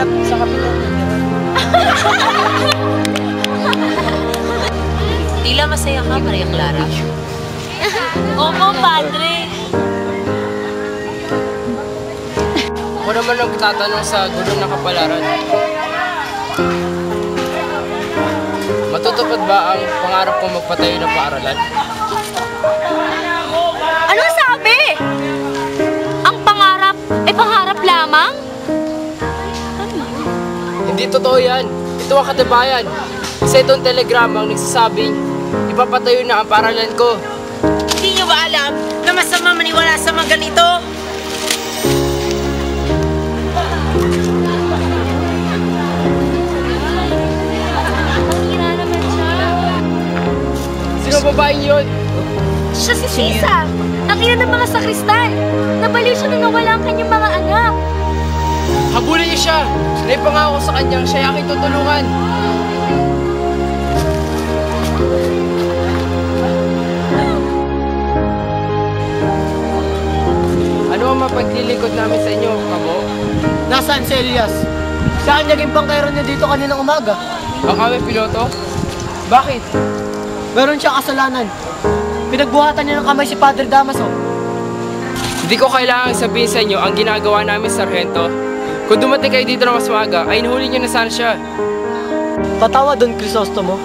pangarap sa kapitan niya. Tila masaya ka, Maria Clara. Opo, Padre. Ako naman ang tatanong sa guro ng kapalaran. Matutupad ba ang pangarap kong magpatayo ng paaralan? Ano sabi? Ang pangarap ay pangarap lamang? Hindi totoo yan. Ito ang katibayan. Isa itong telegrama ang nagsasabing ipapatayo na ang paaralan ko. Hindi nyo ba alam na masama maniwala sa mga ganito? Sino babaeng yun? Siya si Sisa, ang ina ng mga sakristan. Nabaliw siya na nawala ang kanyang mga anak. Habulin niyo siya! Naipangako sa kanyang siya ay aking tutulungan. Ano ang mapaglilingkod namin sa inyo, Kabo? Nasaan si Elias? Saan naging bangkero niya dito kaninang umaga? Ang aming piloto? Bakit? Meron siyang kasalanan. Pinagbuhatan niya ng kamay si Padre Damaso. Hindi ko kailangang sabihin sa inyo ang ginagawa namin, Sargento. Kung dumating kayo dito na mas maaga, ay nahuli niyo na sana siya. Patawa doon, Crisostomo.